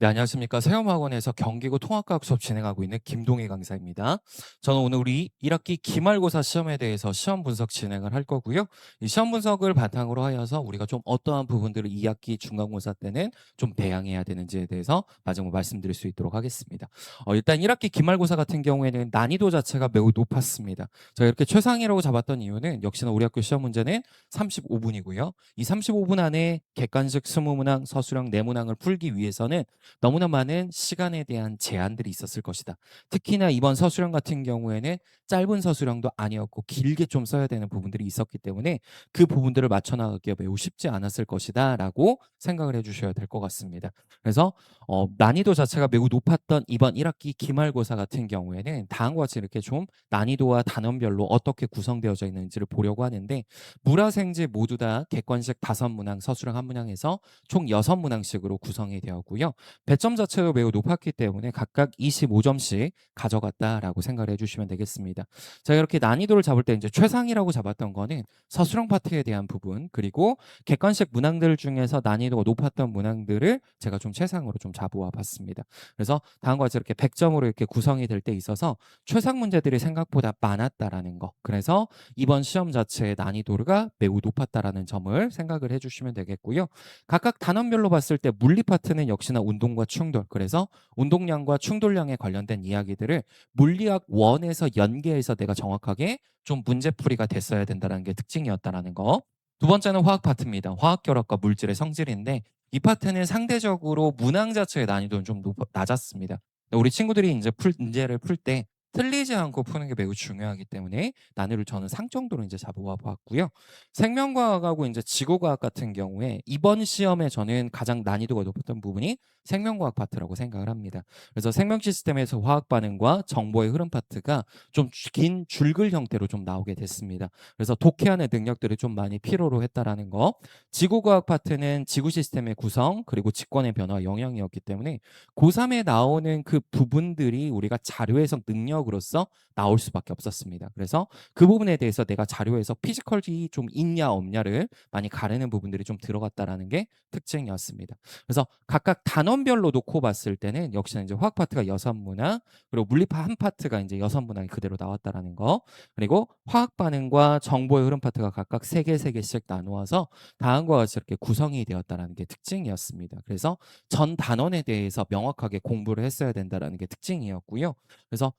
네, 안녕하십니까. 세움학원에서 경기고 통합과학 수업 진행하고 있는 김동희 강사입니다. 저는 오늘 우리 1학기 기말고사 시험에 대해서 시험 분석 진행을 할 거고요. 이 시험 분석을 바탕으로 하여서 우리가 좀 어떠한 부분들을 2학기 중간고사 때는 좀 배양해야 되는지에 대해서 마지막으로 말씀드릴 수 있도록 하겠습니다. 일단 1학기 기말고사 같은 경우에는 난이도 자체가 매우 높았습니다. 제가 이렇게 최상이라고 잡았던 이유는 역시나 우리 학교 시험 문제는 35분이고요. 이 35분 안에 객관식 20문항, 서술형 4문항을 풀기 위해서는 너무나 많은 시간에 대한 제한들이 있었을 것이다. 특히나 이번 서술형 같은 경우에는 짧은 서술형도 아니었고 길게 좀 써야 되는 부분들이 있었기 때문에 그 부분들을 맞춰 나가기가 매우 쉽지 않았을 것이다라고 생각을 해주셔야 될 것 같습니다. 그래서 난이도 자체가 매우 높았던 이번 1학기 기말고사 같은 경우에는 다음과 같이 이렇게 좀 난이도와 단원별로 어떻게 구성되어져 있는지를 보려고 하는데 물화생지 모두 다 객관식 5문항, 서술형 1문항에서 총 6문항씩으로 구성이 되었고요. 배점 자체도 매우 높았기 때문에 각각 25점씩 가져갔다라고 생각을 해주시면 되겠습니다. 제가 이렇게 난이도를 잡을 때 이제 최상이라고 잡았던 거는 서술형 파트에 대한 부분 그리고 객관식 문항들 중에서 난이도가 높았던 문항들을 제가 좀 최상으로 좀 잡아와 봤습니다. 그래서 다음과 같이 이렇게 100점으로 이렇게 구성이 될 때 있어서 최상 문제들이 생각보다 많았다라는 거. 그래서 이번 시험 자체의 난이도가 매우 높았다라는 점을 생각을 해주시면 되겠고요. 각각 단원별로 봤을 때 물리 파트는 역시나 운동과 충돌, 그래서 운동량과 충돌량에 관련된 이야기들을 물리학 원에서 연계해서 내가 정확하게 좀 문제풀이가 됐어야 된다는 게 특징이었다라는 거. 두 번째는 화학 파트입니다. 화학 결합과 물질의 성질인데 이 파트는 상대적으로 문항 자체의 난이도는 좀 낮았습니다. 우리 친구들이 이제 문제를 풀 때 틀리지 않고 푸는 게 매우 중요하기 때문에 난이도를 저는 상 정도로 이제 잡아와 봤고요. 생명과학하고 이제 지구과학 같은 경우에 이번 시험에 저는 가장 난이도가 높았던 부분이 생명과학 파트라고 생각을 합니다. 그래서 생명 시스템에서 화학 반응과 정보의 흐름 파트가 좀 긴 줄글 형태로 좀 나오게 됐습니다. 그래서 독해하는 능력들이 좀 많이 필요로 했다라는 거. 지구과학 파트는 지구 시스템의 구성 그리고 직권의 변화 영역이었기 때문에 고3에 나오는 그 부분들이 우리가 자료 해석 능력으로서 나올 수밖에 없었습니다. 그래서 그 부분에 대해서 내가 자료에서 피지컬이 좀 있냐 없냐를 많이 가르는 부분들이 좀 들어갔다라는 게 특징이었습니다. 그래서 각각 단원별로 놓고 봤을 때는 역시나 이제 화학 파트가 6문항, 그리고 물리파 한 파트가 이제 6문항이 그대로 나왔다라는 거, 그리고 화학 반응과 정보의 흐름 파트가 각각 3개, 3개씩 나누어서 다음과 같이 이렇게 구성이 되었다라는 게 특징이었습니다. 그래서 전 단원에 대해서 명확하게 공부를 했어야 된다라는 게 특징이었고요. 그래서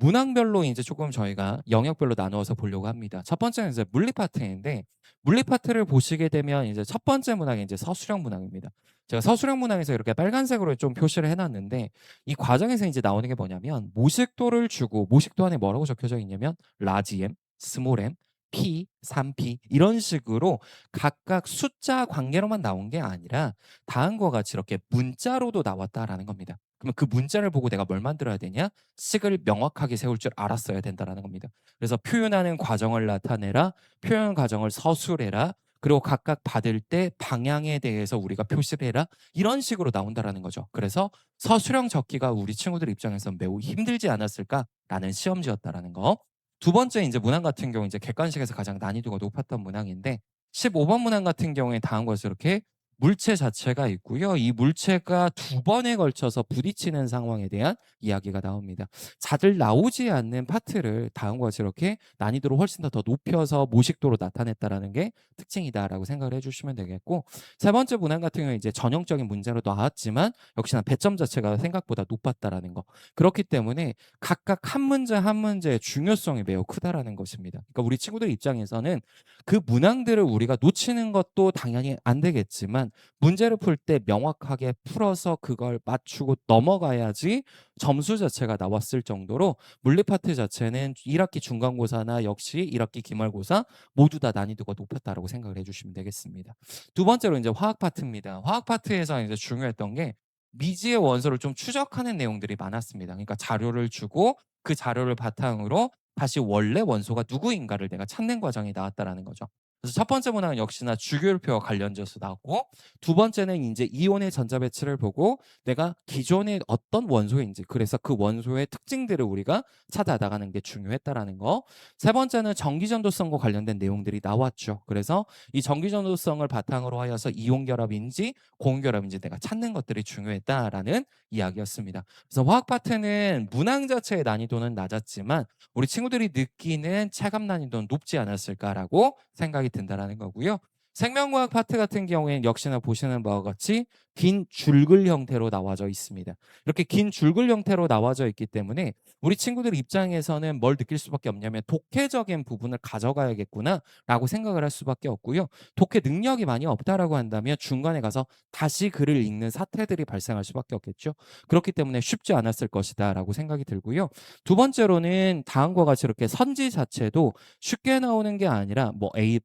문항별로 이제 조금 저희가 영역별로 나누어서 보려고 합니다. 첫 번째는 이제 물리 파트인데 물리 파트를 보시게 되면 이제 첫 번째 문항이 이제 서술형 문항입니다. 제가 서술형 문항에서 이렇게 빨간색으로 좀 표시를 해놨는데 이 과정에서 이제 나오는 게 뭐냐면 모식도를 주고 모식도 안에 뭐라고 적혀져 있냐면 라지 m, 스몰 m, p, 3p 이런 식으로 각각 숫자 관계로만 나온 게 아니라 다음과 같이 이렇게 문자로도 나왔다라는 겁니다. 그러면 그 문자를 보고 내가 뭘 만들어야 되냐? 식을 명확하게 세울 줄 알았어야 된다라는 겁니다. 그래서 표현하는 과정을 나타내라, 표현 과정을 서술해라, 그리고 각각 받을 때 방향에 대해서 우리가 표시를 해라 이런 식으로 나온다라는 거죠. 그래서 서술형 적기가 우리 친구들 입장에서 매우 힘들지 않았을까라는 시험지였다라는 거. 두 번째 이제 문항 같은 경우 이제 객관식에서 가장 난이도가 높았던 문항인데 15번 문항 같은 경우에 다음 것이 이렇게 물체 자체가 있고요. 이 물체가 두 번에 걸쳐서 부딪히는 상황에 대한 이야기가 나옵니다. 잘 나오지 않는 파트를 다음과 같이 이렇게 난이도를 훨씬 더 높여서 모식도로 나타냈다라는 게 특징이다라고 생각을 해주시면 되겠고 세 번째 문항 같은 경우에 이제 전형적인 문제로 나왔지만 역시나 배점 자체가 생각보다 높았다라는 거. 그렇기 때문에 각각 한 문제 한 문제의 중요성이 매우 크다라는 것입니다. 그러니까 우리 친구들 입장에서는 그 문항들을 우리가 놓치는 것도 당연히 안 되겠지만 문제를 풀 때 명확하게 풀어서 그걸 맞추고 넘어가야지 점수 자체가 나왔을 정도로 물리 파트 자체는 1학기 중간고사나 역시 1학기 기말고사 모두 다 난이도가 높았다라고 생각을 해주시면 되겠습니다. 두 번째로 이제 화학 파트입니다. 화학 파트에서 이제 중요했던 게 미지의 원소를 좀 추적하는 내용들이 많았습니다. 그러니까 자료를 주고 그 자료를 바탕으로 다시 원래 원소가 누구인가를 내가 찾는 과정이 나왔다라는 거죠. 그래서 첫 번째 문항은 역시나 주기율표와 관련지어서 나왔고 두 번째는 인제 이온의 전자 배치를 보고 내가 기존에 어떤 원소인지 그래서 그 원소의 특징들을 우리가 찾아 나가는 게 중요했다라는 거. 세 번째는 전기 전도성과 관련된 내용들이 나왔죠. 그래서 이 전기 전도성을 바탕으로 하여서 이온 결합인지 고온 결합인지 내가 찾는 것들이 중요했다라는 이야기였습니다. 그래서 화학 파트는 문항 자체의 난이도는 낮았지만 우리 친구들이 느끼는 체감 난이도는 높지 않았을까라고 생각이 든다라는 거고요. 생명과학 파트 같은 경우에는 역시나 보시는 바와 같이 긴 줄글 형태로 나와져 있습니다. 이렇게 긴 줄글 형태로 나와져 있기 때문에 우리 친구들 입장에서는 뭘 느낄 수밖에 없냐면 '독해적인 부분을 가져가야겠구나.'라고 생각을 할 수밖에 없고요. 독해 능력이 많이 없다라고 한다면 중간에 가서 다시 글을 읽는 사태들이 발생할 수밖에 없겠죠. 그렇기 때문에 쉽지 않았을 것이다라고 생각이 들고요. 두 번째로는 다음과 같이 이렇게 선지 자체도 쉽게 나오는 게 아니라 뭐 A++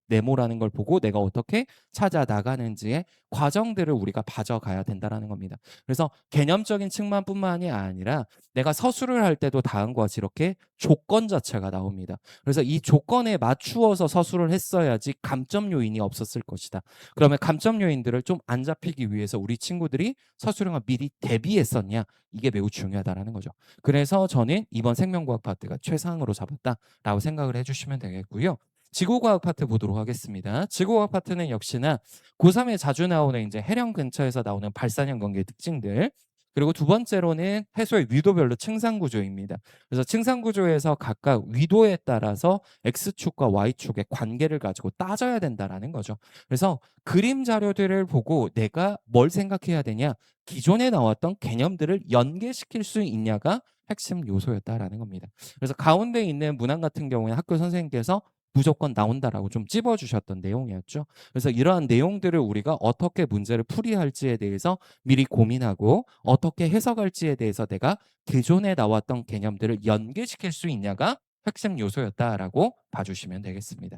네모라는 걸 보고 내가 어떻게 찾아 나가는지의 과정들을 우리가 봐줘가야 된다라는 겁니다. 그래서 개념적인 측면뿐만이 아니라 내가 서술을 할 때도 다음과 같이 이렇게 조건 자체가 나옵니다. 그래서 이 조건에 맞추어서 서술을 했어야지 감점 요인이 없었을 것이다. 그러면 감점 요인들을 좀 안 잡히기 위해서 우리 친구들이 서술형을 미리 대비했었냐? 이게 매우 중요하다라는 거죠. 그래서 저는 이번 생명과학 파트가 최상으로 잡았다라고 생각을 해주시면 되겠고요. 지구과학 파트 보도록 하겠습니다. 지구과학 파트는 역시나 고3에 자주 나오는 이제 해령 근처에서 나오는 발산형 관계의 특징들, 그리고 두 번째로는 해소의 위도별로 층상 구조입니다. 그래서 층상 구조에서 각각 위도에 따라서 X축과 Y축의 관계를 가지고 따져야 된다라는 거죠. 그래서 그림 자료들을 보고 내가 뭘 생각해야 되냐, 기존에 나왔던 개념들을 연계시킬 수 있냐가 핵심 요소였다라는 겁니다. 그래서 가운데 있는 문항 같은 경우에 학교 선생님께서 무조건 나온다라고 좀 찝어주셨던 내용이었죠. 그래서 이러한 내용들을 우리가 어떻게 문제를 풀이할지에 대해서 미리 고민하고 어떻게 해석할지에 대해서 내가 기존에 나왔던 개념들을 연계시킬 수 있냐가 핵심 요소였다라고 봐주시면 되겠습니다.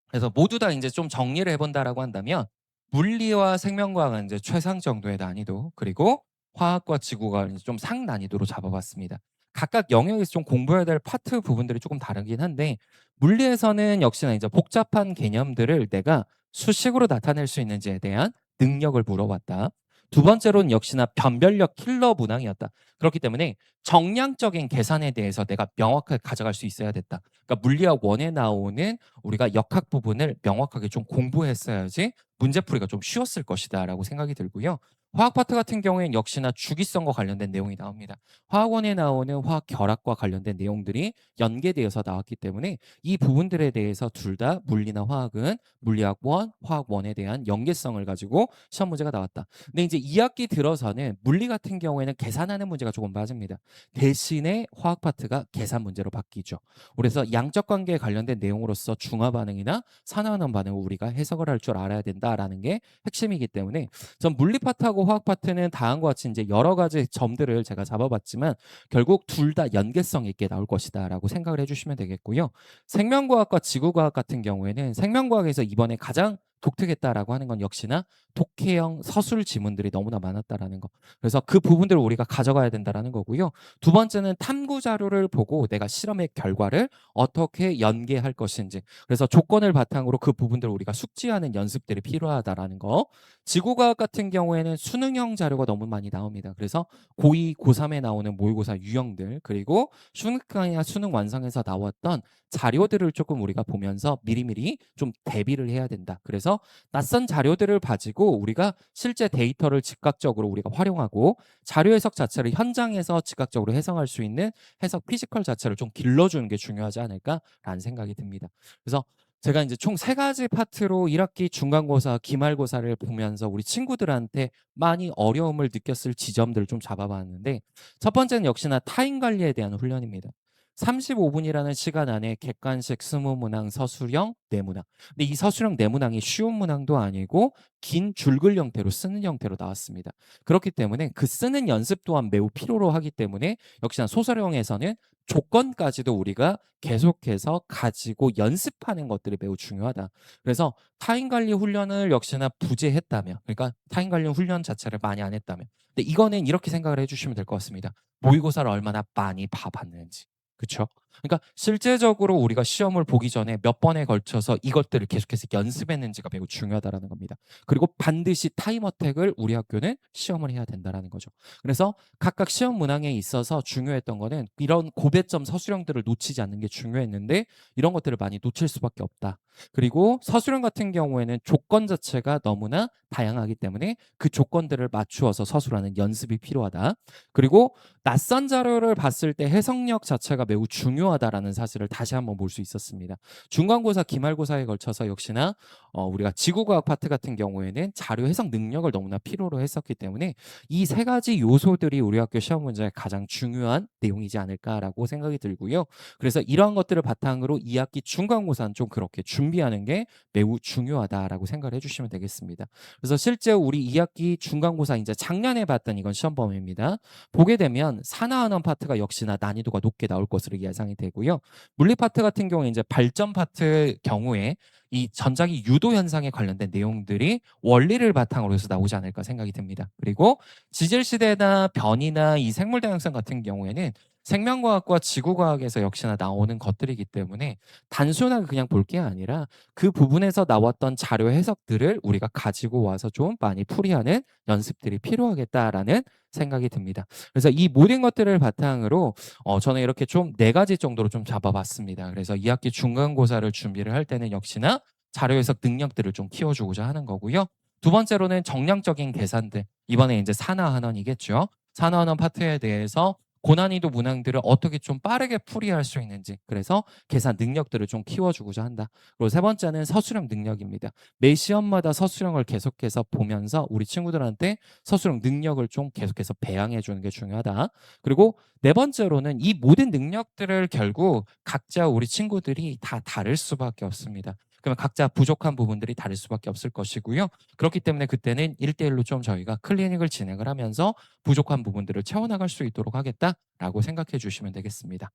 그래서 모두 다 이제 좀 정리를 해본다라고 한다면 물리와 생명과학은 이제 최상 정도의 난이도, 그리고 화학과 지구가 이제 좀 상난이도로 잡아봤습니다. 각각 영역에서 좀 공부해야 될 파트 부분들이 조금 다르긴 한데 물리에서는 역시나 이제 복잡한 개념들을 내가 수식으로 나타낼 수 있는지에 대한 능력을 물어봤다. 두 번째로는 역시나 변별력 킬러 문항이었다. 그렇기 때문에 정량적인 계산에 대해서 내가 명확하게 가져갈 수 있어야 됐다. 그러니까 물리학 원에 나오는 우리가 역학 부분을 명확하게 좀 공부했어야지 문제풀이가 좀 쉬웠을 것이다라고 생각이 들고요. 화학 파트 같은 경우에는 역시나 주기성과 관련된 내용이 나옵니다. 화학원에 나오는 화학 결합과 관련된 내용들이 연계되어서 나왔기 때문에 이 부분들에 대해서 둘 다 물리나 화학은 물리학 원, 화학 원에 대한 연계성을 가지고 시험 문제가 나왔다. 근데 이제 2학기 들어서는 물리 같은 경우에는 계산하는 문제가 조금 빠집니다. 대신에 화학 파트가 계산 문제로 바뀌죠. 그래서 양적 관계에 관련된 내용으로서 중화 반응이나 산화환원 반응을 우리가 해석을 할 줄 알아야 된다라는 게 핵심이기 때문에 전 물리 파트하고 화학 파트는 다음과 같이 이제 여러 가지 점들을 제가 잡아봤지만 결국 둘 다 연계성 있게 나올 것이다라고 생각을 해주시면 되겠고요. 생명과학과 지구과학 같은 경우에는 생명과학에서 이번에 가장 독특했다라고 하는 건 역시나 독해형 서술 지문들이 너무나 많았다라는 거. 그래서 그 부분들을 우리가 가져가야 된다라는 거고요. 두 번째는 탐구 자료를 보고 내가 실험의 결과를 어떻게 연계할 것인지. 그래서 조건을 바탕으로 그 부분들을 우리가 숙지하는 연습들이 필요하다라는 거. 지구과학 같은 경우에는 수능형 자료가 너무 많이 나옵니다. 그래서 고2, 고3에 나오는 모의고사 유형들, 그리고 수능강이나 수능 완성에서 나왔던 자료들을 조금 우리가 보면서 미리미리 좀 대비를 해야 된다. 그래서 낯선 자료들을 가지고 우리가 실제 데이터를 즉각적으로 우리가 활용하고 자료 해석 자체를 현장에서 즉각적으로 해석할 수 있는 해석 피지컬 자체를 좀 길러주는 게 중요하지 않을까라는 생각이 듭니다. 그래서 제가 이제 총 세 가지 파트로 1학기 중간고사, 기말고사를 보면서 우리 친구들한테 많이 어려움을 느꼈을 지점들을 좀 잡아봤는데 첫 번째는 역시나 타임 관리에 대한 훈련입니다. 35분이라는 시간 안에 객관식 20문항 서술형 네문항. 근데 이 서술형 네문항이 쉬운 문항도 아니고 긴 줄글 형태로 쓰는 형태로 나왔습니다. 그렇기 때문에 그 쓰는 연습 또한 매우 필요로 하기 때문에 역시나 소설형에서는 조건까지도 우리가 계속해서 가지고 연습하는 것들이 매우 중요하다. 그래서 타임 관리 훈련을 역시나 부재했다면, 그러니까 타임 관리 훈련 자체를 많이 안 했다면, 근데 이거는 이렇게 생각을 해주시면 될 것 같습니다. 모의고사를 얼마나 많이 봐봤는지. 그쵸? 그러니까 실제적으로 우리가 시험을 보기 전에 몇 번에 걸쳐서 이것들을 계속해서 연습했는지가 매우 중요하다라는 겁니다. 그리고 반드시 타임 어택을 우리 학교는 시험을 해야 된다라는 거죠. 그래서 각각 시험 문항에 있어서 중요했던 거는 이런 고배점 서술형들을 놓치지 않는 게 중요했는데 이런 것들을 많이 놓칠 수밖에 없다. 그리고 서술형 같은 경우에는 조건 자체가 너무나 다양하기 때문에 그 조건들을 맞추어서 서술하는 연습이 필요하다. 그리고 낯선 자료를 봤을 때 해석력 자체가 매우 중요하다라는 사실을 다시 한번 볼 수 있었습니다. 중간고사, 기말고사에 걸쳐서 역시나 우리가 지구과학 파트 같은 경우에는 자료 해석 능력을 너무나 필요로 했었기 때문에 이 세 가지 요소들이 우리 학교 시험 문제의 가장 중요한 내용이지 않을까라고 생각이 들고요. 그래서 이러한 것들을 바탕으로 2학기 중간고사는 좀 그렇게 준비하는 게 매우 중요하다라고 생각을 해주시면 되겠습니다. 그래서 실제 우리 2학기 중간고사 이제 작년에 봤던 이건 시험 범위입니다. 보게 되면 산화환원 파트가 역시나 난이도가 높게 나올 것으로 예상이 되고요. 물리 파트 같은 경우에 이제 발전 파트 경우에 이 전자기 유도 현상에 관련된 내용들이 원리를 바탕으로 해서 나오지 않을까 생각이 듭니다. 그리고 지질 시대나 변이나 이 생물 다양성 같은 경우에는 생명과학과 지구과학에서 역시나 나오는 것들이기 때문에 단순하게 그냥 볼 게 아니라 그 부분에서 나왔던 자료 해석들을 우리가 가지고 와서 좀 많이 풀이하는 연습들이 필요하겠다라는 생각이 듭니다. 그래서 이 모든 것들을 바탕으로 저는 이렇게 좀 4가지 정도로 좀 잡아봤습니다. 그래서 2학기 중간고사를 준비를 할 때는 역시나 자료 해석 능력들을 좀 키워주고자 하는 거고요. 두 번째로는 정량적인 계산들. 이번에 이제 산화환원이겠죠. 산화환원 파트에 대해서 고난이도 문항들을 어떻게 좀 빠르게 풀이할 수 있는지, 그래서 계산 능력들을 좀 키워주고자 한다. 그리고 세 번째는 서술형 능력입니다. 매 시험마다 서술형을 계속해서 보면서 우리 친구들한테 서술형 능력을 좀 계속해서 배양해 주는 게 중요하다. 그리고 네 번째로는 이 모든 능력들을 결국 각자 우리 친구들이 다 다를 수밖에 없습니다. 그러면 각자 부족한 부분들이 다를 수밖에 없을 것이고요. 그렇기 때문에 그때는 1대1로 좀 저희가 클리닉을 진행을 하면서 부족한 부분들을 채워나갈 수 있도록 하겠다라고 생각해 주시면 되겠습니다.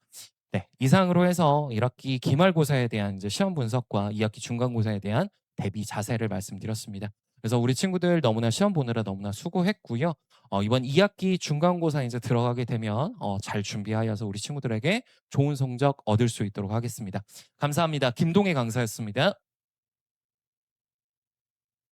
네, 이상으로 해서 1학기 기말고사에 대한 이제 시험 분석과 2학기 중간고사에 대한 대비 자세를 말씀드렸습니다. 그래서 우리 친구들 너무나 시험 보느라 너무나 수고했고요. 이번 2학기 중간고사 이제 들어가게 되면 잘 준비하여서 우리 친구들에게 좋은 성적 얻을 수 있도록 하겠습니다. 감사합니다. 김동혜 강사였습니다.